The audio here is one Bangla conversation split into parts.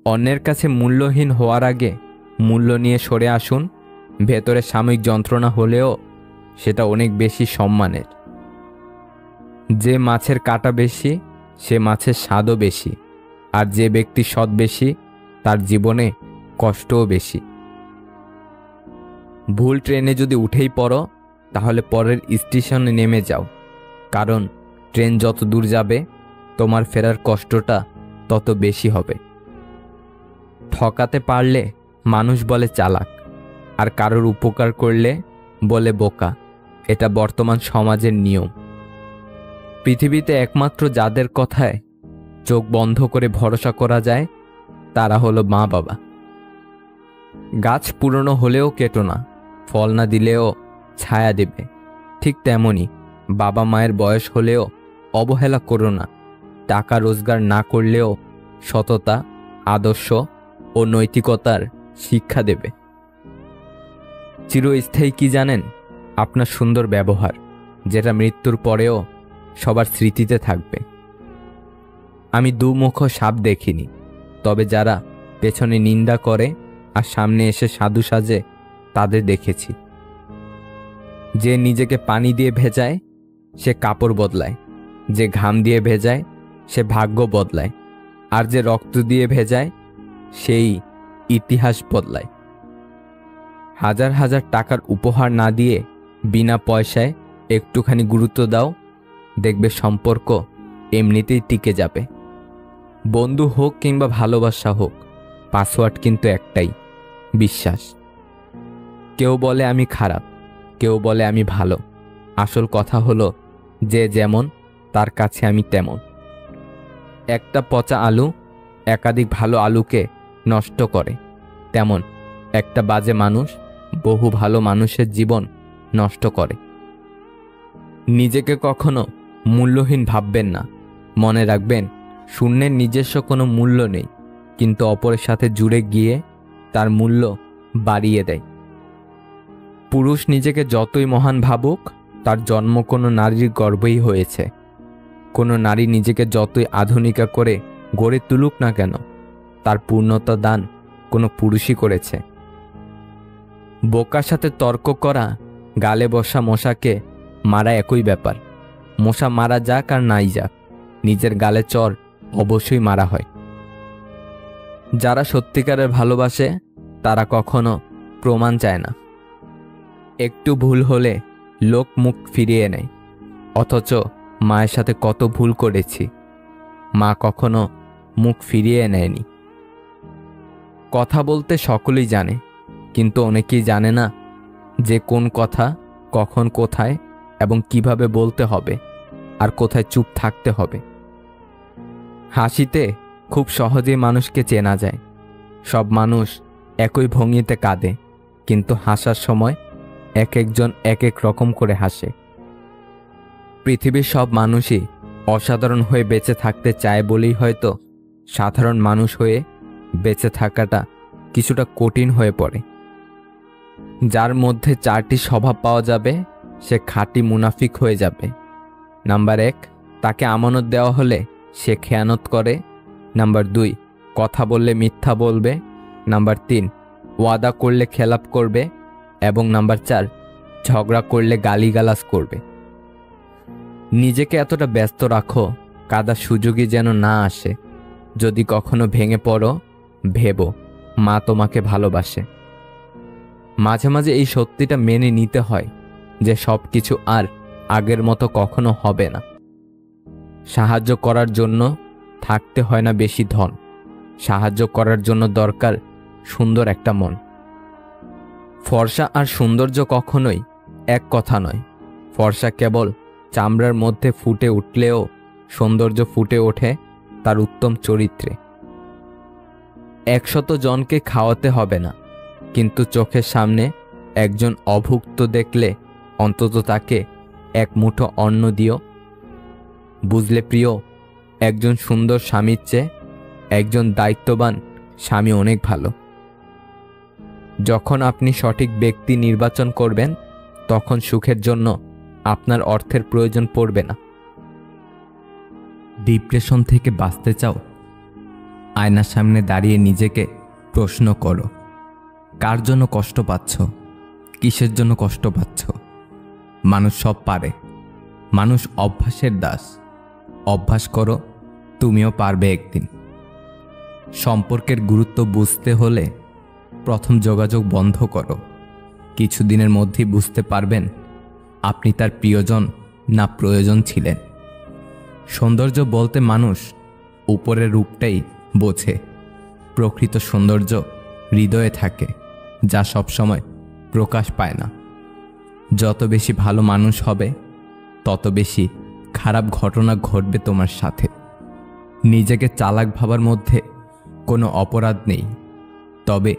অন্যের কাছে মূল্যহীন হওয়ার আগে মূল্য নিয়ে সরে আসুন। ভেতরে সাময়িক যন্ত্রণা হলেও সেটা অনেক বেশি সম্মানের। যে মাছের কাঁটা বেশি সে মাছের স্বাদও বেশি, আর যে ব্যক্তি সৎ বেশি তার জীবনে কষ্টও বেশি। ভুল ট্রেনে যদি উঠেই পড়ো তাহলে পরের স্টেশনে নেমে যাও, কারণ ট্রেন যত দূর যাবে তোমার ফেরার কষ্টটা তত বেশি হবে। ঠকাতে পারলে মানুষ বলে চালাক, আর কারোর উপকার করলে বলে বোকা। এটা বর্তমান সমাজের নিয়ম। পৃথিবীতে একমাত্র যাদের কথায় চোখ বন্ধ করে ভরসা করা যায় তারা হলো মা বাবা। গাছ পুরনো হলেও কেটো না, ফল না দিলেও ছায়া দেবে। ঠিক তেমনি বাবা মায়ের বয়স হলেও অবহেলা করো না। টাকা রোজগার না করলেও সততা, আদর্শ ও নৈতিকতার শিক্ষা দেবে। চিরস্থায়ী কি জানেন? আপনার সুন্দর ব্যবহার, যেটা মৃত্যুর পরেও সবার স্মৃতিতে থাকবে। আমি দুমুখ সাপ দেখিনি, তবে যারা পেছনে নিন্দা করে আর সামনে এসে সাধু সাজে তাদের দেখেছি। যে নিজেকে পানি দিয়ে ভেজায় সে কাপড় বদলায়, যে ঘাম দিয়ে ভেজায় সে ভাগ্য বদলায়, আর যে রক্ত দিয়ে ভেজায় সেই ইতিহাস বদলায়। হাজার হাজার টাকার উপহার না দিয়ে বিনা পয়সায় একটুখানি গুরুত্ব দাও, দেখবে সম্পর্ক এমনিতেই টিকে যাবে। বন্ধু হোক কিংবা ভালোবাসা হোক, পাসওয়ার্ড কিন্তু একটাই, বিশ্বাস। কেউ বলে আমি খারাপ, কেউ বলে আমি ভালো। আসল কথা হলো যে যেমন তার কাছে আমি তেমন। একটা পচা আলু একাধিক ভালো আলুকে নষ্ট করে, তেমন একটা বাজে মানুষ বহু ভালো মানুষের জীবন নষ্ট করে। নিজেকে কখনো মূল্যহীন ভাববেন না। মনে রাখবেন, শূন্যের নিজস্ব কোনো মূল্য নেই, কিন্তু অপরের সাথে জুড়ে গিয়ে তার মূল্য বাড়িয়ে দেয়। পুরুষ নিজেকে যতই মহান ভাবুক, তার জন্ম কোনো নারীর গর্ভেই হয়েছে। কোনো নারী নিজেকে যতই আধুনিকা করে গড়ে তুলুক না কেন, তার পূর্ণতা দান কোনো পুরুষই করেছে। বোকার সাথে তর্ক করা গালে বসা মশাকে মারা একই ব্যাপার। মশা মারা যাক আর নাই যাক, নিজের গালে চর অবশ্যই মারা হয়। যারা সত্যিকারের ভালোবাসে তারা কখনো প্রমাণ চায় না। একটু ভুল হলে লোক মুখ ফিরিয়ে নেয়, অথচ মায়ের সাথে কত ভুল করেছি, মা কখনো মুখ ফিরিয়ে নেয়নি। কথা বলতে সকলেই জানে, কিন্তু অনেকেই জানে না যে কোন কথা কখন কোথায় এবং কিভাবে বলতে হবে আর কোথায় চুপ থাকতে হবে। হাসিতে খুব সহজেই মানুষকে চেনা যায়। সব মানুষ একই ভঙ্গিতে কাঁদে, কিন্তু হাসার সময় এক একজন এক এক রকম করে হাসে। পৃথিবীর সব মানুষই অসাধারণ হয়ে বেঁচে থাকতে চায় বলেই হয়তো সাধারণ মানুষ হয়ে বেঁচে থাকাটা কিছুটা কঠিন হয়ে পড়ে। যার মধ্যে 4টি স্বভাব পাওয়া যাবে সে খাঁটি মুনাফিক হয়ে যাবে। নাম্বার 1, তাকে আমানত দেওয়া হলে সে খেয়ানত করে। নাম্বার 2, কথা বললে মিথ্যা বলবে। নাম্বার 3, ওয়াদা করলে খেলাপ করবে। এবং নাম্বার 4, ঝগড়া করলে গালিগালাজ করবে। নিজেকে এতটা ব্যস্ত রাখো কাদার সুযোগই যেন না আসে। যদি কখনো ভেঙে পড়ো, ভেবো মা তোমাকে ভালোবাসে। মাঝে মাঝে এই সত্যিটা মেনে নিতে হয় যে সব কিছু আর আগের মতো কখনো হবে না। সাহায্য করার জন্য থাকতে হয় না বেশি ধন, সাহায্য করার জন্য দরকার সুন্দর একটা মন। ফর্সা আর সৌন্দর্য কখনোই এক কথা নয়। ফর্সা কেবল চামড়ার মধ্যে ফুটে উঠলেও সৌন্দর্য ফুটে ওঠে তার উত্তম চরিত্রে। 100 জনকে খাওয়াতে হবে না, কিন্তু চোখের সামনে একজন অভুক্ত দেখলে অন্তত তাকে এক মুঠো অন্ন দিও। বুঝলে প্রিয়, একজন সুন্দর স্বামীর চেয়ে একজন দায়িত্ববান স্বামী অনেক ভালো। যখন আপনি সঠিক ব্যক্তি নির্বাচন করবেন, তখন সুখের জন্য আপনার অর্থের প্রয়োজন পড়বে না। ডিপ্রেশন থেকে বাঁচতে চাও? আয়নার সামনে দাঁড়িয়ে নিজেকে প্রশ্ন করো, কার জন্য কষ্ট পাচ্ছ, কিসের জন্য কষ্ট পাচ্ছ। মানুষ সব পারে, মানুষ অভ্যাসের দাস। অভ্যাস করো, তুমিও পারবে একদিন। সম্পর্কের গুরুত্ব বুঝতে হলে প্রথম যোগাযোগ বন্ধ করো। কিছুদিনের মধ্যেই বুঝতে পারবেন আপনি তার প্রিয়জন না প্রয়োজন ছিলেন। সৌন্দর্য বলতে মানুষ উপরের রূপটাই বোঝে, প্রকৃত সৌন্দর্য হৃদয়ে থাকে, যা সবসময় প্রকাশ পায় না। যত বেশি ভালো মানুষ হবে তত বেশি খারাপ ঘটনা ঘটবে তোমার সাথে। নিজেকে চালাক ভাবার মধ্যে কোনো অপরাধ নেই, তবে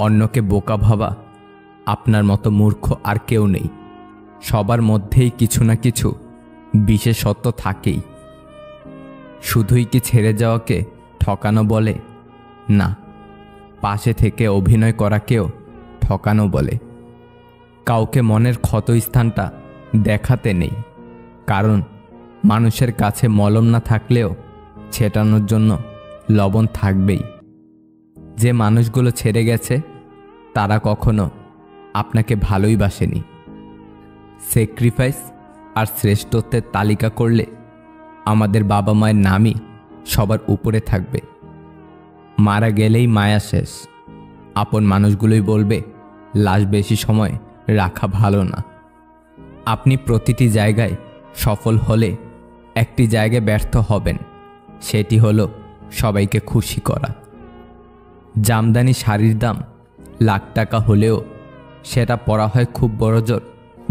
অন্যকে বোকা ভাবা আপনার মতো মূর্খ আর কেউ নেই। সবার মধ্যেই কিছু না কিছু বিশেষত্ব থাকেই। শুধুই কি ছেড়ে যাওয়াকে ঠকানো বলে? না, পাশে থেকে অভিনয় করাকেও ঠকানো বলে। কাউকে মনের ক্ষতস্থানটা দেখাতে নেই, কারণ মানুষের কাছে মলম না থাকলেও ছেটানোর জন্য লবণ থাকবেই। যে মানুষগুলো ছেড়ে গেছে তারা কখনো আপনাকে ভালোই বাসেনি। স্যাক্রিফাইস আর শ্রেষ্ঠত্বের তালিকা করলে আমাদের বাবা মায়ের নামই সবার উপরে থাকবে। মারা গেলেই মায়া শেষ। আপন মানুষগুলোই বলবে লাশ বেশি সময় রাখা ভালো না। আপনি প্রতিটি জায়গায় সফল হলে একটি জায়গায় ব্যর্থ হবেন, সেটি হলো সবাইকে খুশি করা। জামদানি শাড়ির দাম লাখ টাকা হলেও সেটা পরা হয় খুব বড়জোর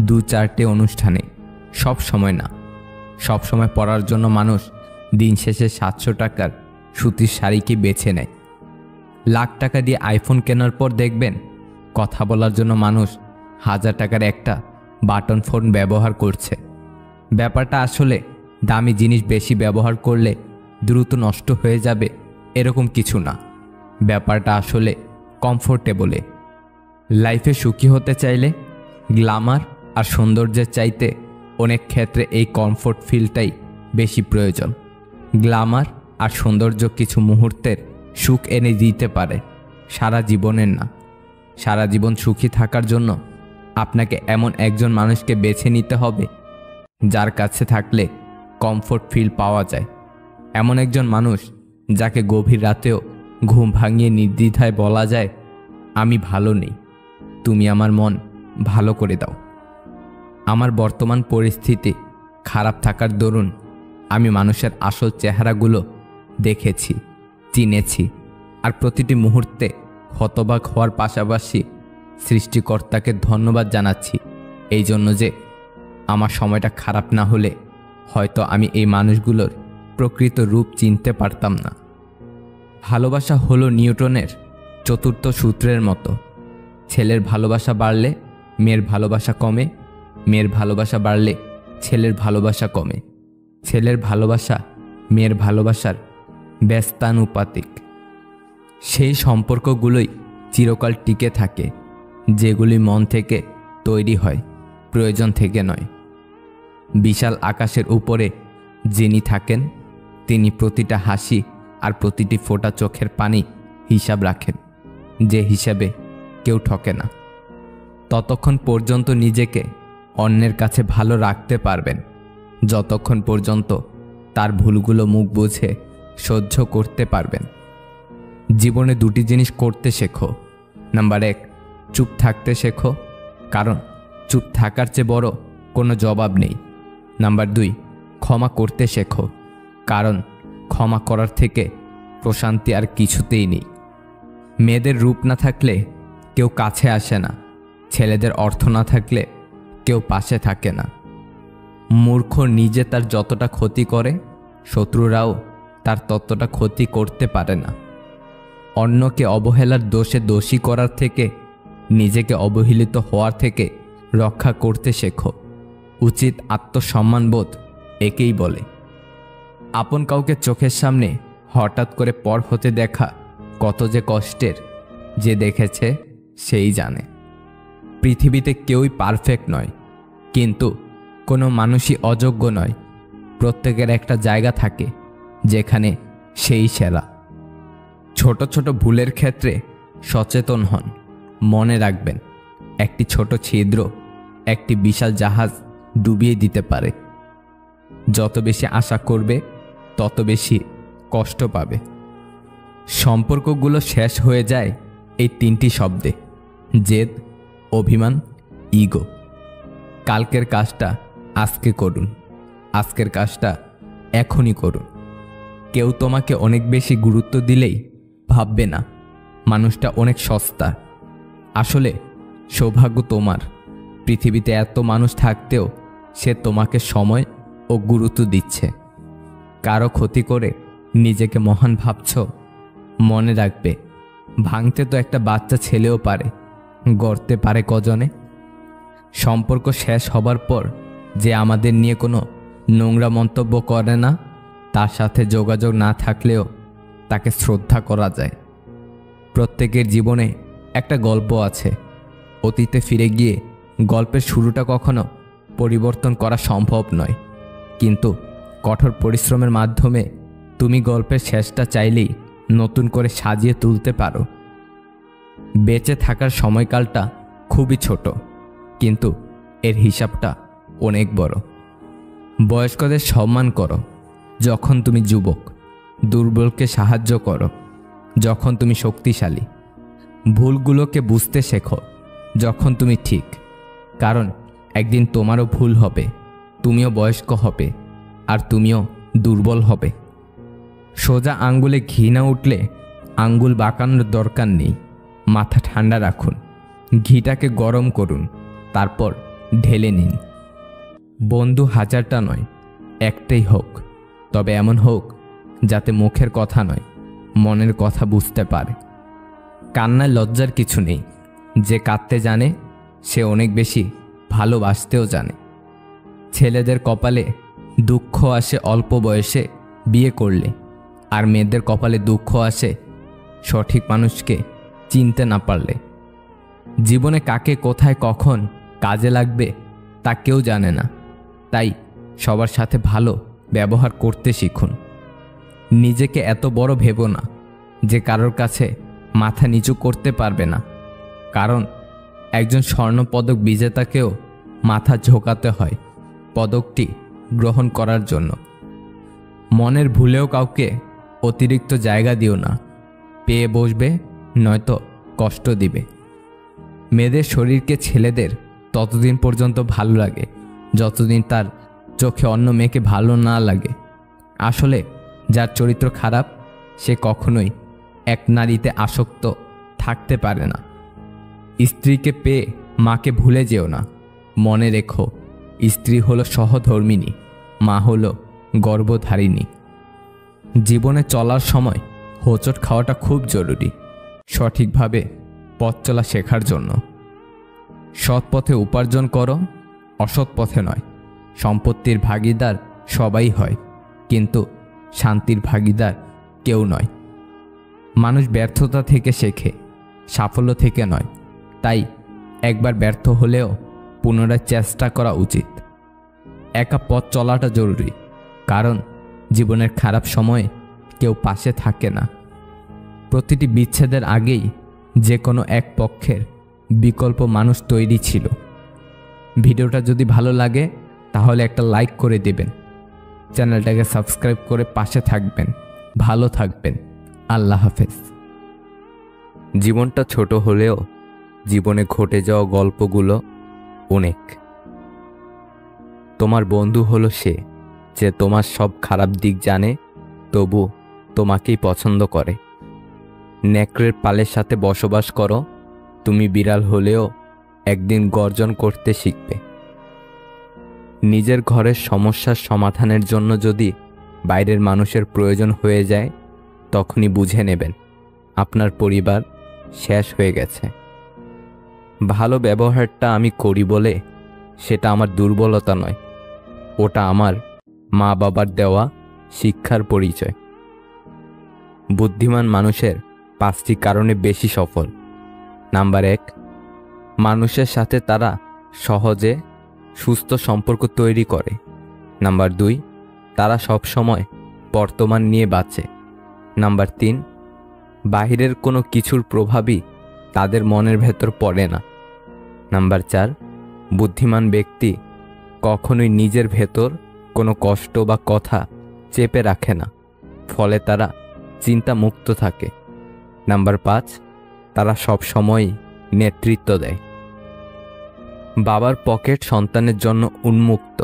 2-4টে অনুষ্ঠানে, সব সময় না। সব সময় পরার জন্য মানুষ দিন শেষে 700 টাকার সুতির শাড়িকে বেছে নেয়। লাখ টাকা দিয়ে আইফোন কেনার পর দেখবেন কথা বলার জন্য মানুষ 1000 টাকার একটা বাটন ফোন ব্যবহার করছে। ব্যাপারটা আসলে দামি জিনিস বেশি ব্যবহার করলে দ্রুত নষ্ট হয়ে যাবে এরকম কিছু না। ব্যাপারটা আসলে কমফোর্টেবলে। লাইফে সুখী হতে চাইলে গ্ল্যামার আর সৌন্দর্যের চাইতে অনেক ক্ষেত্রে এই কমফোর্ট ফিলটাই বেশি প্রয়োজন। গ্ল্যামার আর সৌন্দর্য কিছু মুহূর্তের সুখ এনে দিতে পারে, সারা জীবনের না। সারা জীবন সুখী থাকার জন্য আপনাকে এমন একজন মানুষকে বেছে নিতে হবে যার কাছে থাকলে কমফোর্ট ফিল পাওয়া যায়। এমন একজন মানুষ যাকে গভীর রাতেও ঘুম ভাঙিয়ে নির্দ্বিধায় বলা যায়, আমি ভালো নেই, তুমি আমার মন ভালো করে দাও। আমার বর্তমান পরিস্থিতি খারাপ থাকার দরুন আমি মানুষের আসল চেহারাগুলো দেখেছি, চিনেছি, আর প্রতিটি মুহূর্তে হতবাক হওয়ার পাশাপাশি সৃষ্টিকর্তাকে ধন্যবাদ জানাচ্ছি এই জন্য যে আমার সময়টা খারাপ না হলে হয়তো আমি এই মানুষগুলোর প্রকৃত রূপ চিনতে পারতাম না। ভালোবাসা হলো নিউটনের 4র্থ সূত্রের মতো। ছেলের ভালোবাসা বাড়লে মেয়ের ভালোবাসা কমে, মেয়ের ভালোবাসা বাড়লে ছেলের ভালোবাসা কমে, ছেলের ভালোবাসা মেয়ের ভালোবাসার ব্যস্তানুপাতিক। সেই সম্পর্কগুলোই চিরকাল টিকে থাকে যেগুলি মন থেকে তৈরি হয়, প্রয়োজন থেকে নয়। বিশাল আকাশের উপরে যিনি থাকেন তিনি প্রতিটা হাসি আর প্রতিটি ফোঁটা চোখের পানি হিসাব রাখেন, যে হিসাবে কেউ ঠকে না। ততক্ষণ পর্যন্ত নিজেকে অন্যের কাছে ভালো রাখতে পারবেন যতক্ষণ পর্যন্ত তার ভুলগুলো মুখ বুঝে সহ্য করতে পারবেন। জীবনে 2টি জিনিস করতে শেখো। নাম্বার 1, চুপ থাকতে শেখো, কারণ চুপ থাকার চেয়ে বড় কোনো জবাব নেই। নাম্বার 2, ক্ষমা করতে শেখো, কারণ ক্ষমা করার থেকে প্রশান্তি আর কিছুতেই নেই। মেয়েদের রূপ না থাকলে কেউ কাছে আসে না, ছেলেদের অর্থ না থাকলে কেউ পাশে থাকে না। মূর্খ নিজে তার যতটা ক্ষতি করে শত্রুরাও তার ততটা ক্ষতি করতে পারে না। অন্যকে অবহেলার দোষে দোষী করার থেকে নিজেকে অবহেলিত হওয়ার থেকে রক্ষা করতে শেখো। উচিত আত্মসম্মানবোধ একেই বলে। আপন কাউকে চোখের সামনে হঠাৎ করে পর হতে দেখা কত যে কষ্টের, যে দেখেছে সেই জানে। পৃথিবীতে কেউই পারফেক্ট নয়, কিন্তু কোনো মানুষই অযোগ্য নয়। প্রত্যেকের একটা জায়গা থাকে যেখানে সেই সেরা। ছোট ছোট ভুলের ক্ষেত্রে সচেতন হন। মনে রাখবেন, একটি ছোট ছিদ্র একটি বিশাল জাহাজ ডুবিয়ে দিতে পারে। যত বেশি আশা করবে তত বেশি কষ্ট পাবে। সম্পর্কগুলো শেষ হয়ে যায় এই 3টি শব্দে: জেদ, অভিমান, ইগো। কালকের কাজটা আজকে করুন, আজকের কাজটা এখনই করুন। কেউ তোমাকে অনেক বেশি গুরুত্ব দিলেই ভাববে না মানুষটা অনেক সস্তা। আসলে সৌভাগ্য তোমার, পৃথিবীতে এত মানুষ থাকতেও সে তোমাকে সময় ও গুরুত্ব দিচ্ছে। কারো ক্ষতি করে নিজেকে মহান ভাবছ? মনে রাখবে, ভাঙতে তো একটা বাচ্চা ছেলেও পারে, গড়তে পারে কজনে? সম্পর্ক শেষ হবার পর যে আমাদের নিয়ে কোনো নোংরা মন্তব্য করে না, তার সাথে যোগাযোগ না থাকলেও তাকে শ্রদ্ধা করা যায়। প্রত্যেকের জীবনে একটা গল্প আছে। অতীতে ফিরে গিয়ে গল্পের শুরুটা কখনো পরিবর্তন করা সম্ভব নয়, কিন্তু কঠোর পরিশ্রমের মাধ্যমে তুমি গল্পের শেষটা চাইলেই নতুন করে সাজিয়ে তুলতে পারো। বেঁচে থাকার সময়কালটা খুবই ছোট, কিন্তু এর হিসাবটা অনেক বড়। বয়স্কদের সম্মান করো যখন তুমি যুবক, দুর্বলকে সাহায্য করো যখন তুমি শক্তিশালী। ভুলগুলোকে বুঝতে শেখো যখন তুমি ঠিক, কারণ একদিন তোমারও ভুল হবে, তুমিও বয়স্ক হবে, আর তুমিও দুর্বল হবে। সোজা আঙ্গুলে ঘি না উঠলে আঙ্গুল বাঁকানোর দরকার নেই। মাথা ঠান্ডা রাখুন, ঘিটাকে গরম করুন, তারপর ঢেলে নিন। বন্ধু হাজারটা নয়, একটাই হোক, তবে এমন হোক যাতে মুখের কথা নয়, মনের কথা বুঝতে পারে। কান্নায় লজ্জার কিছু নেই। যে কাঁদতে জানে সে অনেক বেশি ভালোবাসতেও জানে। ছেলেদের কপালে দুঃখ আসে অল্প বয়সে বিয়ে করলে, আর মেয়েদের কপালে দুঃখ আসে সঠিক মানুষকে চিনতে না পারলে। জীবনে কাকে কোথায় কখন কাজে লাগবে তা কেউ জানে না, তাই সবার সাথে ভালো ব্যবহার করতে শিখুন। নিজেকে এত বড় ভেবো না যে কারোর কাছে মাথা নিচু করতে পারবে না, কারণ একজন স্বর্ণপদক বিজেতাকেও মাথা ঝোঁকাতে হয় পদকটি গ্রহণ করার জন্য। মনের ভুলেও কাউকে অতিরিক্ত জায়গা দিও না, পেয়ে বসবে নয়তো কষ্ট দিবে। মেয়েদের শরীরকে ছেলেদের ততদিন পর্যন্ত ভালো লাগে যতদিন তার চোখে অন্য মেয়েকে ভালো না লাগে। আসলে যার চরিত্র খারাপ সে কখনোই এক নারীতে আসক্ত থাকতে পারে না। স্ত্রীকে পেয়ে মাকে ভুলে যেও না। মনে রেখো, স্ত্রী হলো সহধর্মিণী, মা হলো গর্ভধারিণী। জীবনে চলার সময় হোঁচট খাওয়াটা খুব জরুরি, সঠিকভাবে পথ চলা শেখার জন্য। সৎ পথে উপার্জন করো, অসৎ পথে নয়। সম্পত্তির ভাগিদার সবাই হয়, কিন্তু শান্তির ভাগিদার কেউ নয়। মানুষ ব্যর্থতা থেকে শেখে, সাফল্য থেকে নয়। তাই একবার ব্যর্থ হলেও পুনরায় চেষ্টা করা উচিত। একা পথ চলাটা জরুরি, কারণ জীবনের খারাপ সময়ে কেউ পাশে থাকে না। প্রতিটি বিচ্ছেদের আগেই যে কোনো এক পক্ষের বিকল্প মানুষ তৈরি ছিল। ভিডিওটা যদি ভালো লাগে তাহলে একটা লাইক করে দেবেন, চ্যানেলটাকে সাবস্ক্রাইব করে পাশে থাকবেন। ভালো থাকবেন। আল্লাহ হাফেজ। জীবনটা ছোট হলেও জীবনে ঘটে যাওয়া গল্পগুলো অনেক। তোমার বন্ধু হলো সে যে তোমার সব খারাপ দিক জানে, তবু তোমাকেই পছন্দ করে। নেকড়ের পালের সাথে বসবাস করো, তুমি বিড়াল হলেও একদিন গর্জন করতে শিখবে। নিজের ঘরের সমস্যার সমাধানের জন্য যদি বাইরের মানুষের প্রয়োজন হয়ে যায়, তখনই বুঝে নেবেন আপনার পরিবার শেষ হয়ে গেছে। ভালো ব্যবহারটা আমি করি বলে সেটা আমার দুর্বলতা নয়, ওটা আমার মা বাবার দেওয়া শিক্ষার পরিচয়। বুদ্ধিমান মানুষের 5টি কারণে বেশি সফল। নাম্বার 1, মানুষের সাথে তারা সহজে সুস্থ সম্পর্ক তৈরি করে। নাম্বার 2, তারা সবসময় বর্তমান নিয়ে বাঁচে। নাম্বার 3, বাহিরের কোনো কিছুর প্রভাবই তাদের মনের ভেতর পড়ে না। নাম্বার 4, বুদ্ধিমান ব্যক্তি কখনোই নিজের ভেতর কোনো কষ্ট বা কথা চেপে রাখে না, ফলে তারা চিন্তামুক্ত থাকে। নাম্বার 5, তারা সবসময়ই নেতৃত্ব দেয়। বাবার পকেট সন্তানের জন্য উন্মুক্ত,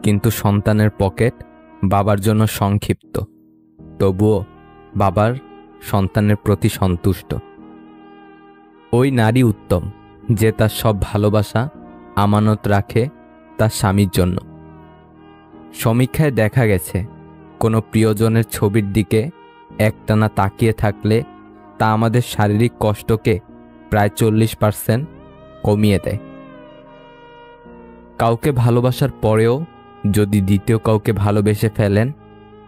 কিন্তু সন্তানের পকেট বাবার জন্য সংক্ষিপ্ত। তবুও বাবার সন্তানের প্রতি সন্তুষ্ট। ওই নারী উত্তম যে তার সব ভালোবাসা আমানত রাখে তার স্বামীর জন্য। সমীক্ষায় দেখা গেছে, কোনো প্রিয়জনের ছবির দিকে একটানা তাকিয়ে থাকলে তা আমাদের শারীরিক কষ্টকে প্রায় 40% কমিয়ে দেয়। কাউকে ভালোবাসার পরেও যদি দ্বিতীয় কাউকে ভালোবেসে ফেলেন,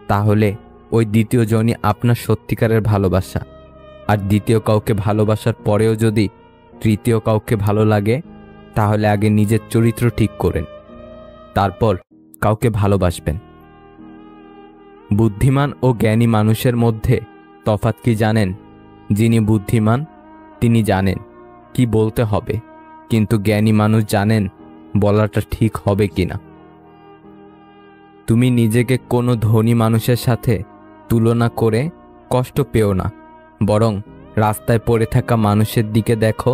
তাহলে ওই দ্বিতীয় জনই আপনার সত্যিকারের ভালোবাসা। আর দ্বিতীয় কাউকে ভালোবাসার পরেও যদি তৃতীয় কাউকে ভালো লাগে, তাহলে আগে নিজের চরিত্র ঠিক করেন, তারপর কাউকে ভালোবাসবেন। বুদ্ধিমান ও জ্ঞানী মানুষের মধ্যে তফাৎ কি জানেন? যিনি বুদ্ধিমান তিনি জানেন কি বলতে হবে, কিন্তু জ্ঞানী মানুষ জানেন বলাটা ঠিক হবে কিনা। তুমি নিজেকে কোনো ধনী মানুষের সাথে তুলনা করে কষ্ট পেও না, বরং রাস্তায় পড়ে থাকা মানুষের দিকে দেখো,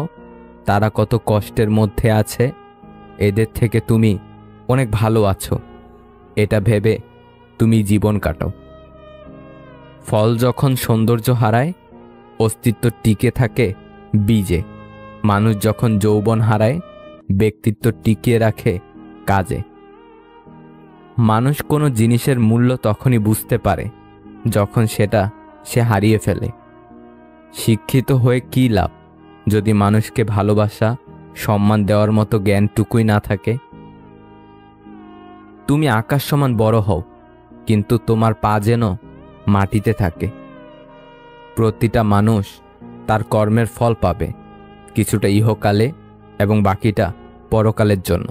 তারা কত কষ্টের মধ্যে আছে। এদের থেকে তুমি অনেক ভালো আছো, এটা ভেবে তুমি জীবন কাটাও। ফল যখন সৌন্দর্য হারায়, অস্তিত্ব টিকে থাকে বীজে। মানুষ যখন যৌবন হারায়, ব্যক্তিত্ব টিকিয়ে রাখে কাজে। মানুষ কোনো জিনিসের মূল্য তখনই বুঝতে পারে যখন সেটা সে হারিয়ে ফেলে। শিক্ষিত হয়ে কী লাভ যদি মানুষকে ভালোবাসা সম্মান দেওয়ার মতো জ্ঞানটুকুই না থাকে? তুমি আকাশ সমান বড় হও, কিন্তু তোমার পা যেন মাটিতে থাকে। প্রতিটা মানুষ তার কর্মের ফল পাবে, কিছুটা ইহকালে এবং বাকিটা পরকালের জন্য।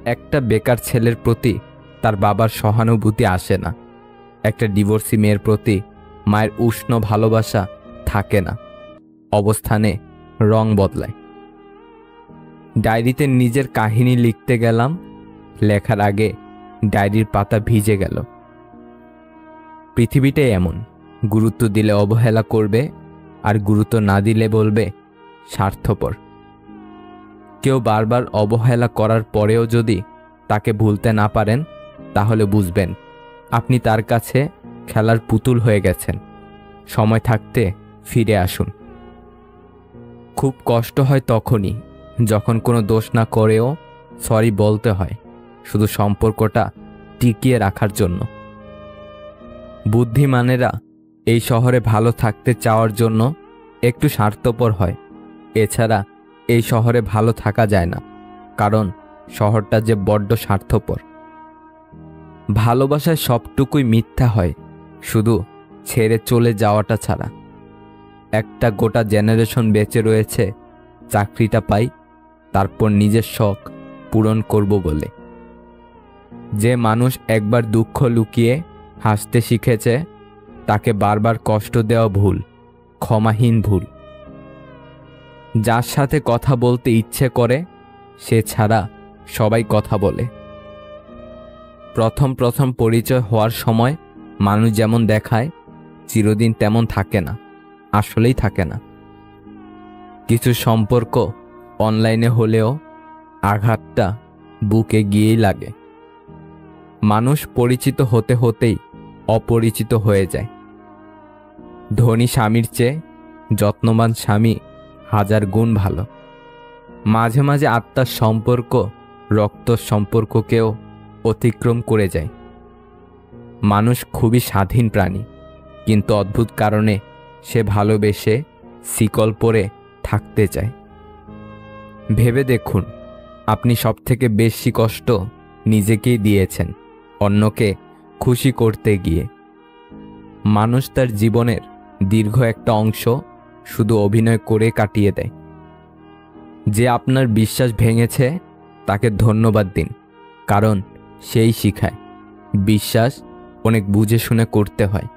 একটা বেকার ছেলের প্রতি তার বাবার সহানুভূতি আসে না, একটা ডিভোর্সি মেয়ের প্রতি মায়ের উষ্ণ ভালোবাসা থাকে না। অবস্থানে রং বদলায়। ডায়েরিতে নিজের কাহিনী লিখতে গেলাম, লেখার আগে ডায়েরির পাতা ভিজে গেল। পৃথিবীটাই এমন, গুরুত্ব দিলে অবহেলা করবে, আর গুরুত্ব না দিলে বলবে স্বার্থপর। কেউ বারবার অবহেলা করার পরেও যদি তাকে ভুলতে না পারেন, তাহলে বুঝবেন আপনি তার কাছে খেলার পুতুল হয়ে গেছেন। সময় থাকতে ফিরে আসুন। খুব কষ্ট হয় তখনই যখন কোনো দোষ না করেও সরি বলতে হয়, শুধু সম্পর্কটা টিকিয়ে রাখার জন্য। বুদ্ধিমানেরা এই শহরে ভালো থাকতে চাওয়ার জন্য একটু স্বার্থপর হয়, এছাড়া এই শহরে ভালো থাকা যায় না, কারণ শহরটা যে বড্ড স্বার্থপর। ভালোবাসায় সবটুকুই মিথ্যা হয়, শুধু ছেড়ে চলে যাওয়াটা ছাড়া। একটা গোটা জেনারেশন বেঁচে রয়েছে চাকরিটা পাই, তারপর নিজের শখ পূরণ করব বলে। যে মানুষ একবার দুঃখ লুকিয়ে হাসতে শিখেছে, তাকে বারবার কষ্ট দেওয়া ভুল, ক্ষমাহীন ভুল। যার সাথে কথা বলতে ইচ্ছে করে সে ছাড়া সবাই কথা বলে। প্রথম প্রথম পরিচয় হওয়ার সময় মানুষ যেমন দেখায় চিরদিন তেমন থাকে না, আসলেই থাকে না। কিছু সম্পর্ক অনলাইনে হলেও আঘাতটা বুকে গিয়েই লাগে। মানুষ পরিচিত হতে হতেই অপরিচিত হয়ে যায়। ধনী স্বামীর চেয়ে যত্নবান স্বামী 1000 গুণ ভালো। মাঝে মাঝে আত্মার সম্পর্ক রক্তর সম্পর্ককেও অতিক্রম করে যায়। মানুষ খুবই স্বাধীন প্রাণী, কিন্তু অদ্ভুত কারণে সে ভালোবেসে শিকল পরে থাকতে চায়। ভেবে দেখুন, আপনি সবথেকে বেশি কষ্ট নিজেকেই দিয়েছেন অন্যকে খুশি করতে গিয়ে। মানুষ তার জীবনের দীর্ঘ একটা অংশ শুধু অভিনয় করে কাটিয়ে দেয়। যে আপনার বিশ্বাস ভেঙেছে তাকে ধন্যবাদ দিন, কারণ সেই শিখায় বিশ্বাস অনেক বুঝে শুনে করতে হয়।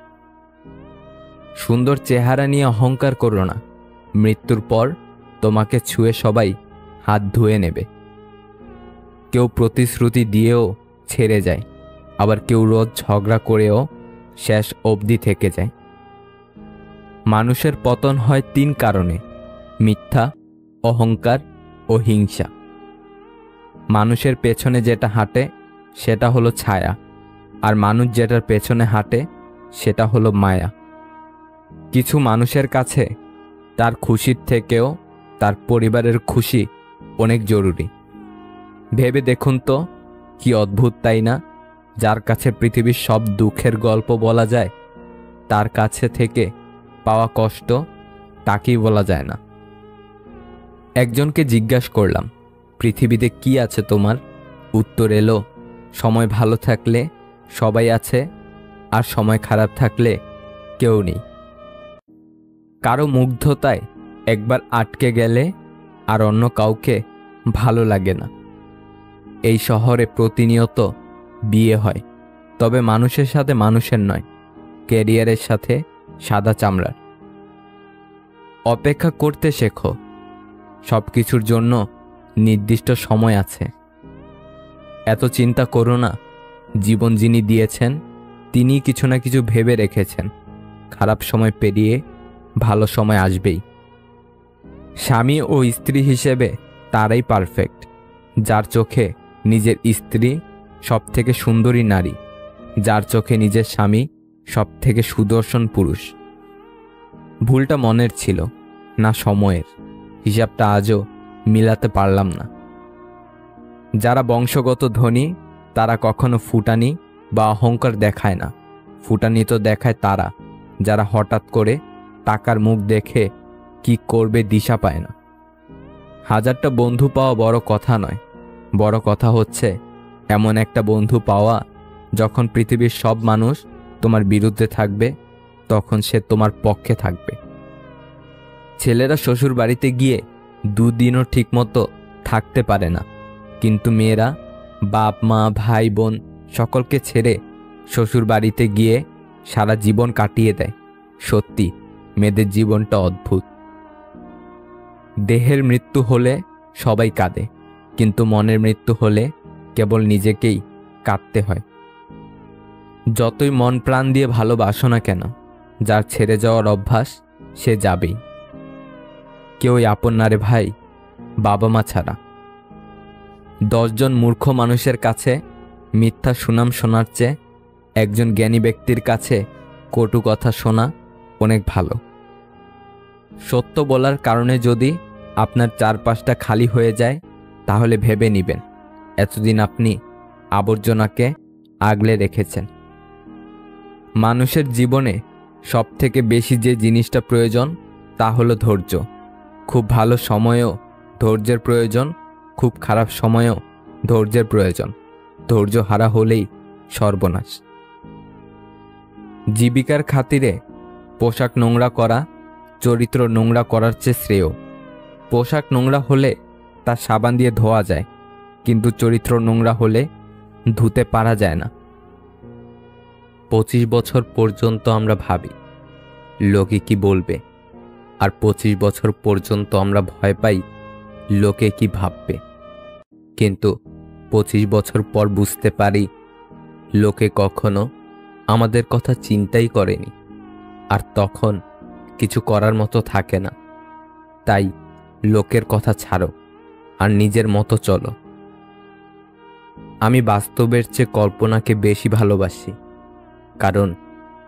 সুন্দর চেহারা নিয়ে অহংকার করো না। মৃত্যুর পর তোমাকে ছুঁয়ে সবাই হাত ধুয়ে নেবে। কেউ প্রতিশ্রুতি দিয়েও ছেড়ে যায়, আবার কেউ রোজ ঝগড়া করেও শেষ অবধি থেকে যায়। মানুষের পতন হয় 3 কারণে: মিথ্যা, অহংকার ও হিংসা। মানুষের পেছনে যেটা হাঁটে সেটা হলো ছায়া, আর মানুষ যেটার পেছনে হাঁটে সেটা হলো মায়া। কিছু মানুষের কাছে তার খুশির থেকেও তার পরিবারের খুশি অনেক জরুরি। ভেবে দেখুন তো, কি অদ্ভুত তাই না? যার কাছে পৃথিবীর সব দুঃখের গল্প বলা যায়, তার কাছে থেকে পাওয়া কষ্ট তাকেই বলা যায় না। একজনকে জিজ্ঞাসা করলাম, পৃথিবীতে কি আছে তোমার? উত্তর এলো, সময় ভালো থাকলে সবাই আছে, আর সময় খারাপ থাকলে কেউ নেই। কারো মুগ্ধতায় একবার আটকে গেলে আর অন্য কাউকে ভালো লাগে না। এই শহরে প্রতিনিয়ত বিয়ে হয়, তবে মানুষের সাথে মানুষের নয়, ক্যারিয়ারের সাথে সাদা চামড়ার। অপেক্ষা করতে শেখো, সব কিছুর জন্য নির্দিষ্ট সময় আছে। এত চিন্তা করো না, জীবন যিনি দিয়েছেন তিনি কিছু না কিছু ভেবে রেখেছেন। খারাপ সময় পেরিয়ে ভালো সময় আসবেই। স্বামী ও স্ত্রী হিসেবে তারাই পারফেক্ট, যার চোখে নিজের স্ত্রী সব থেকে সুন্দরী নারী, যার চোখে নিজের স্বামী সব থেকে সুদর্শন পুরুষ। ভুলটা মনের ছিল না সময়ের, হিসাবটা আজও মিলাতে পারলাম না। যারা বংশগত ধনী তারা কখনো ফুটানি বা অহংকার দেখায় না। ফুটানি তো দেখায় তারা যারা হঠাৎ করে টাকার মুখ দেখে কি করবে দিশা পায় না। 1000টা বন্ধু পাওয়া বড় কথা নয়, বড় কথা হচ্ছে এমন একটা বন্ধু পাওয়া যখন পৃথিবীর সব মানুষ তোমার বিরুদ্ধে থাকবে তখন সে তোমার পক্ষে থাকবে। ছেলেরা শ্বশুর বাড়িতে গিয়ে 2 দিনও ঠিকমতো থাকতে পারে না, কিন্তু মেয়েরা বাপ মা ভাই বোন সকলকে ছেড়ে শ্বশুর বাড়িতে গিয়ে সারা জীবন কাটিয়ে দেয়। সত্যি মেয়েদের জীবনটা অদ্ভুত। দেহের মৃত্যু হলে সবাই কাঁদে, কিন্তু মনের মৃত্যু হলে কেবল নিজেকেই কাঁদতে হয়। যতই মন প্রাণ দিয়ে ভালোবাসো না কেন, যার ছেড়ে যাওয়ার অভ্যাস সে যাবেই। কেউই আপন না রে ভাই, বাবা মা ছাড়া। 10 জন মূর্খ মানুষের কাছে মিথ্যা সুনাম শোনার চেয়ে একজন জ্ঞানী ব্যক্তির কাছে কটু কথা শোনা অনেক ভালো। সত্য বলার কারণে যদি আপনার চারপাশটা খালি হয়ে যায়, তাহলে ভেবে নেবেন এতদিন আপনি আবর্জনাকে আগলে রেখেছেন। মানুষের জীবনে সবথেকে বেশি যে জিনিসটা প্রয়োজন তা হলো ধৈর্য। খুব ভালো সময়েও ধৈর্যের প্রয়োজন, খুব খারাপ সময়েও ধৈর্যের প্রয়োজন। ধৈর্য হারা হলেই সর্বনাশ। জীবিকার খাতিরে পোশাক নোংরা করা চরিত্র নোংরা করার চেয়ে শ্রেয়। পোশাক নোংরা হলে তা সাবান দিয়ে ধোয়া যায়, কিন্তু চরিত্র নোংরা হলে ধুতে পারা যায় না। 25 বছর পর্যন্ত আমরা ভাবি লোকে কি বলবে, আর 25 বছর পর্যন্ত আমরা ভয় পাই লোকে কি ভাববে। কিন্তু 25 বছর পর বুঝতে পারি লোকে কখনো আমাদের কথা চিন্তাই করেনি, আর তখন কিছু করার মতো থাকে না। তাই লোকের কথা ছাড়ো আর নিজের মতো চলো। আমি বাস্তবের চেয়ে কল্পনাকে বেশি ভালোবাসি, কারণ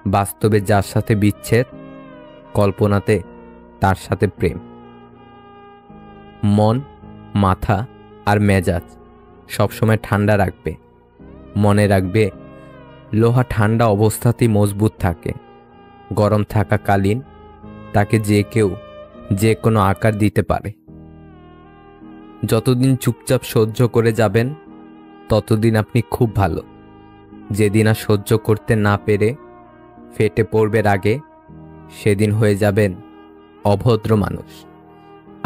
বাস্তবে যার সাথে বিচ্ছেদ, কল্পনাতে তার সাথে প্রেম। মন, মাথা আর মেজাজ সবসময় ঠান্ডা রাখবে। মনে রাখবে লোহা ঠান্ডা অবস্থাতেই মজবুত থাকে। গরম থাকাকালীন তাকে যে কেউ যে কোনো আকার দিতে পারে। যতদিন চুপচাপ সহ্য করে যাবেন ততদিন আপনি খুব ভালো। যেদিন আর সহ্য করতে না পেরে ফেটে পড়বে রাগে, সেদিন হয়ে যাবেন অভদ্র মানুষ,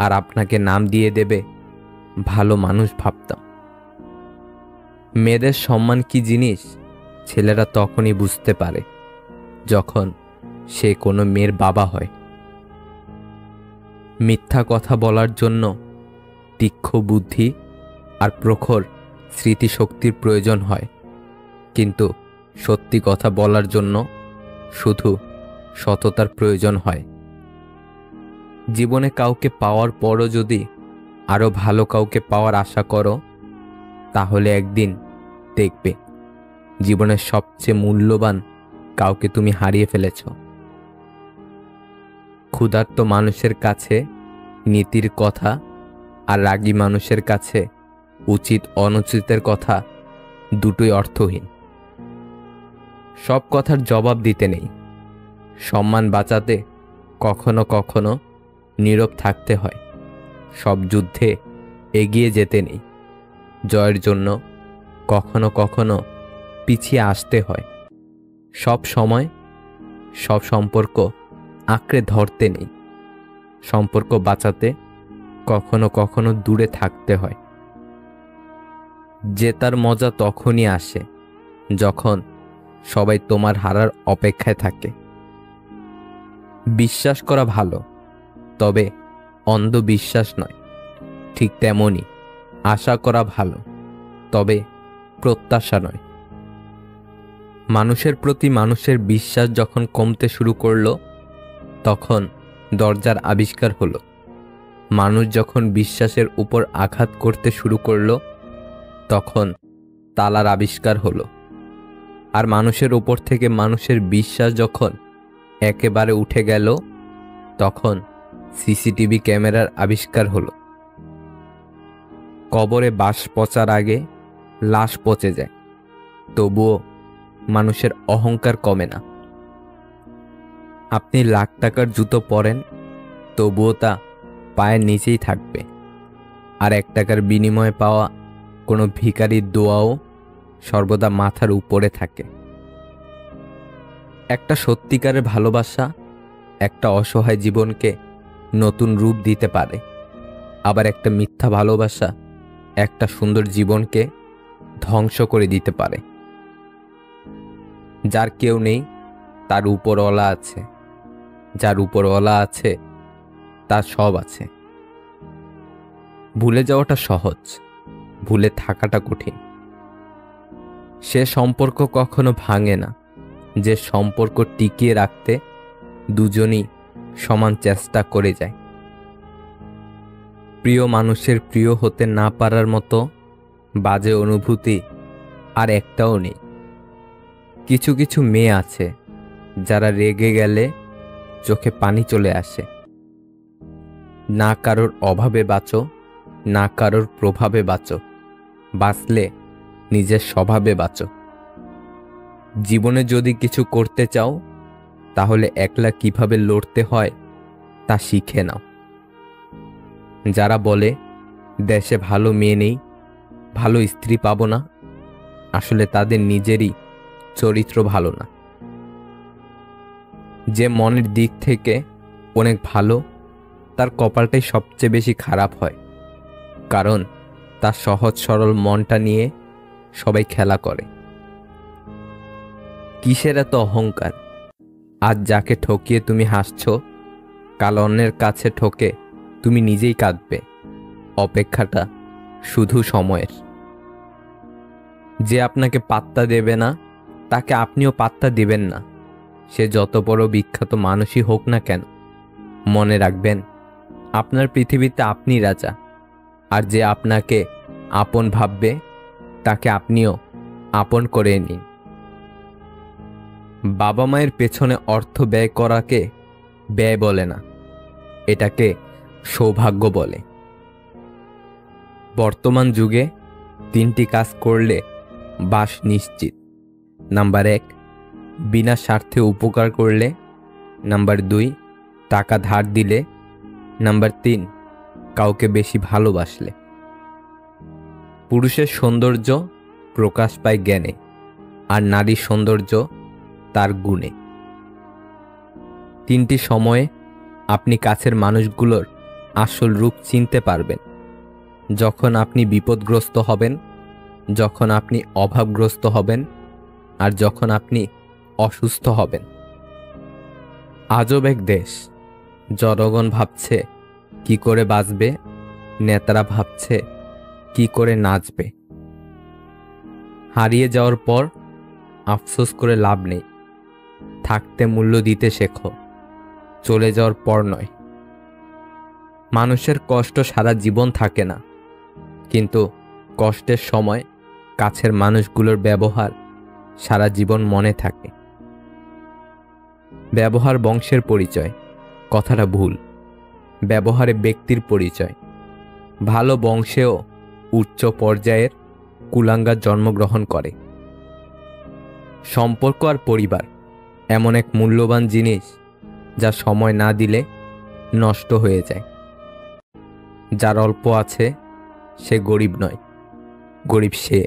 আর আপনাকে নাম দিয়ে দেবে ভালো মানুষ ভাবতাম। মেয়েদের সম্মান কি জিনিস ছেলেরা তখনই বুঝতে পারে যখন সে কোনো মেয়ের বাবা হয়। মিথ্যা কথা বলার জন্য তীক্ষ্ণ বুদ্ধি আর প্রখর স্মৃতিশক্তির প্রয়োজন হয়, কিন্তু সত্যি কথা বলার জন্য শুধু সততার প্রয়োজন হয়। জীবনে কাউকে পাওয়ার পরও যদি আরও ভালো কাউকে পাওয়ার আশা করো, তাহলে একদিন দেখবে জীবনের সবচেয়ে মূল্যবান কাউকে তুমি হারিয়ে ফেলেছ। ক্ষুধার্ত মানুষের কাছে নীতির কথা আর রাগী মানুষের কাছে উচিত অনুচিতের কথা দুটোই অর্থহীন। সব কথার জবাব দিতে নেই। সম্মান বাঁচাতে কখনো কখনো নীরব থাকতে হয়। সব যুদ্ধে এগিয়ে যেতে নেই। জয়ের জন্য কখনো কখনো পিছিয়ে আসতে হয়। সব সময় সব সম্পর্ক আঁকড়ে ধরতে নেই। সম্পর্ক বাঁচাতে কখনো কখনো দূরে থাকতে হয়। জেতার মজা তখনই আসে যখন সবাই তোমার হারার অপেক্ষায় থাকে। বিশ্বাস করা ভালো, তবে অন্ধবিশ্বাস নয়। ঠিক তেমনই আশা করা ভালো, তবে প্রত্যাশা নয়। মানুষের প্রতি মানুষের বিশ্বাস যখন কমতে শুরু করলো, তখন দরজার আবিষ্কার হলো। মানুষ যখন বিশ্বাসের উপর আঘাত করতে শুরু করলো, তখন তালার আবিষ্কার হলো। আর মানুষের উপর থেকে মানুষের বিশ্বাস যখন একেবারে উঠে গেল, তখন সিসিটিভি ক্যামেরার আবিষ্কার হলো। কবরে বাঁশ পচার আগে লাশ পচে যায়, তবুও মানুষের অহংকার কমে না। আপনি লাখ টাকার জুতো পরেন, তবুও তা পায়ের নিচেই থাকবে। আর 1 টাকার বিনিময়ে পাওয়া কোনো ভিখারির দোয়াও সর্বদা মাথার উপরে থাকে। একটা সত্যিকারের ভালোবাসা একটা অসহায় জীবনকে নতুন রূপ দিতে পারে। আবার একটা মিথ্যা ভালোবাসা একটা সুন্দর জীবনকে ধ্বংস করে দিতে পারে। যার কেউ নেই তার উপরওয়ালা আছে, যার উপরওয়ালা আছে তার সব আছে। ভুলে যাওয়াটা সহজ, ভুলে থাকাটা কঠিন। সে সম্পর্ক কখনো ভাঙে না যে সম্পর্ক টিকিয়ে রাখতে দুজনই সমান চেষ্টা করে যায়। প্রিয় মানুষের প্রিয় হতে না পারার মতো বাজে অনুভূতি আর একটাও নেই। কিছু কিছু মেয়ে আছে যারা রেগে গেলে চোখে পানি চলে আসে। না কারোর অভাবে বাঁচো, না কারোর প্রভাবে বাঁচো, বাঁচলে নিজের স্বভাবে বাঁচো। জীবনে যদি কিছু করতে চাও, তাহলে একলা কিভাবে লড়তে হয় তা শিখে নাও। যারা বলে দেশে ভালো মেয়ে নেই, ভালো স্ত্রী পাবো না, আসলে তাদের নিজেরই চরিত্র ভালো না। যে মনের দিক থেকে অনেক ভালো, তার কপালটাই সবচেয়ে বেশি খারাপ হয়, কারণ তার সহজ সরল মনটা নিয়ে সবাই খেলা করে। কিসের এত অহংকার? আজ যাকে ঠকিয়ে তুমি হাসছো, কাল অন্যের কাছে ঠকে তুমি নিজেই কাঁদবে। অপেক্ষাটা শুধু সময়ের। যে আপনাকে পাত্তা দেবে না, তাকে আপনিও পাত্তা দিবেন না। সে যত বড় বিখ্যাত মানুষই হোক না কেন, মনে রাখবেন আপনার পৃথিবীতে আপনি রাজা। আর যে আপনাকে আপন ভাববে, তাকে আপনিও আপন করে নিন। বাবা মায়ের পেছনে অর্থ ব্যয় করাকে ব্যয় বলে না, এটাকে সৌভাগ্য বলে। বর্তমান যুগে 3টি কাজ করলে বাস নিশ্চিত। নাম্বার 1, বিনা স্বার্থে উপকার করলে। নাম্বার 2, টাকা ধার দিলে। নাম্বার 3, কাউকে বেশি ভালোবাসলে। পুরুষের সৌন্দর্য প্রকাশ পায় জ্ঞানে, আর নারীর সৌন্দর্য তার গুণে। 3টি সময়ে আপনি কাছের মানুষগুলোর আসল রূপ চিনতে পারবেন। যখন আপনি বিপদগ্রস্ত হবেন, যখন আপনি অভাবগ্রস্ত হবেন, আর যখন আপনি অসুস্থ হবেন। আজব এক দেশ। জনগণ ভাবছে কি করে বাঁচবে, নেতারা ভাবছে কি করে নাচবে। হারিয়ে যাওয়ার পর আফসোস করে লাভ নেই। থাকতে মূল্য দিতে শেখো, চলে যাওয়ার পর নয়। মানুষের কষ্ট সারা জীবন থাকে না, কিন্তু কষ্টের সময় কাছের মানুষগুলোর ব্যবহার সারা জীবন মনে থাকে। ব্যবহার বংশের পরিচয়, কথাটা ভুল। ব্যবহারে ব্যক্তির পরিচয়। ভালো বংশেও উচ্চ পর্যায়ের কুলাঙ্গার জন্মগ্রহণ করে। সম্পর্ক আর পরিবার এমন এক মূল্যবান জিনিস যা সময় না দিলে নষ্ট হয়ে যায়। যার অল্প আছে সে গরিব নয়, গরিব সে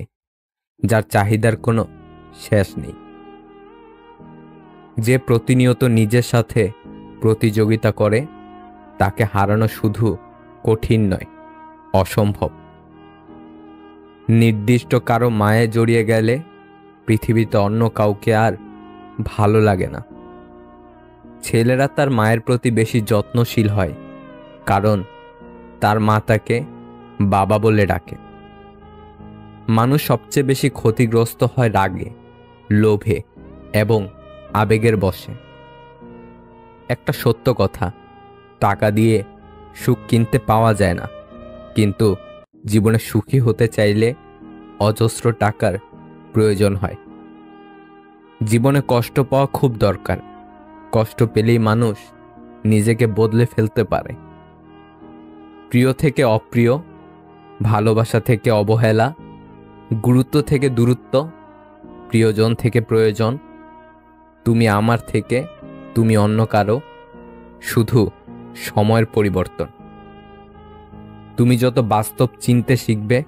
যার চাহিদার কোনো শেষ নেই। যে প্রতিনিয়ত নিজের সাথে প্রতিযোগিতা করে তাকে হারানো শুধু কঠিন নয়, অসম্ভব। নির্দিষ্ট কারো মায়ে জড়িয়ে গেলে পৃথিবীতে অন্য কাউকে আর ভালো লাগে না। ছেলেরা তার মায়ের প্রতি বেশি যত্নশীল হয়, কারণ তার মা তাকে বাবা বলে ডাকে। মানুষ সবচেয়ে বেশি ক্ষতিগ্রস্ত হয় রাগে, লোভে এবং আবেগের বশে। একটা সত্য কথা, টাকা দিয়ে সুখ কিনতে পাওয়া যায় না, কিন্তু জীবনে সুখী হতে চাইলে অজস্র টাকার প্রয়োজন হয়। জীবনে কষ্ট পাওয়া খুব দরকার। কষ্ট পেলেই মানুষ নিজেকে বদলে ফেলতে পারে। প্রিয় থেকে অপ্রিয়, ভালোবাসা থেকে অবহেলা, গুরুত্ব থেকে দূরত্ব, প্রিয়জন থেকে প্রয়োজন, তুমি আমার থেকে তুমি অন্য কারো, শুধু সময়ের পরিবর্তন। তুমি যত বাস্তব চিনতে শিখবে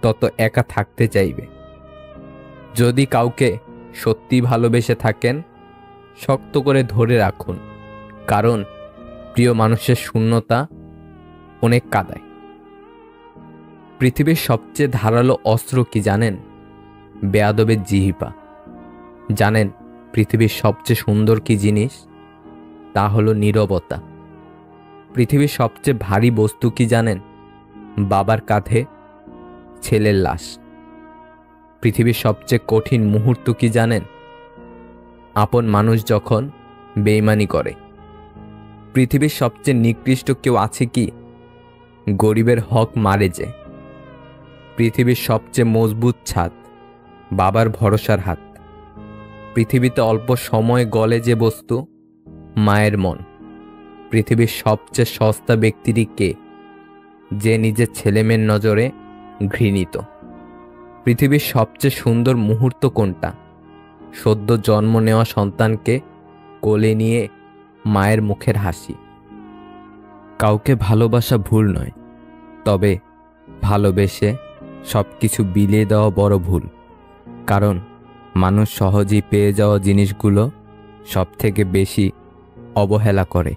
তত একা থাকতে চাইবে। যদি কাউকে সত্যি ভালোবেসে থাকেন, শক্ত করে ধরে রাখুন, কারণ প্রিয় মানুষের শূন্যতা অনেক কাঁদায়। পৃথিবীর সবচেয়ে ধারালো অস্ত্র কি জানেন? বেয়াদবের জিহ্বা। জানেন পৃথিবীর সবচেয়ে সুন্দর কি জিনিস? তা হলো নীরবতা। পৃথিবীর সবচেয়ে ভারী বস্তু কি জানেন? বাবার কাঁধে ছেলের লাশ। পৃথিবীর সবচেয়ে কঠিন মুহূর্ত কি জানেন? আপন মানুষ যখন বেইমানি করে। পৃথিবীর সবচেয়ে নিকৃষ্ট কেউ আছে কি? গরিবের হক মারে যে। পৃথিবীর সবচেয়ে মজবুত ছাদ বাবার ভরসার হাত। পৃথিবীতে অল্প সময় গলে যে বস্তু, মায়ের মন। পৃথিবীর সবচেয়ে সস্তা ব্যক্তিটি কে? যে নিজের ছেলেমেয়ের নজরে ঘৃণিত। পৃথিবীর সবচেয়ে সুন্দর মুহূর্ত কোনটা? সদ্য জন্ম নেওয়া সন্তানকে কোলে নিয়ে মায়ের মুখের হাসি। কাউকে ভালোবাসা ভুল নয়, তবে ভালোবেসে সবকিছু বিলিয়ে দেওয়া বড় ভুল। কারণ মানুষ সহজেই পেয়ে যাওয়া জিনিসগুলো সবথেকে বেশি অবহেলা করে।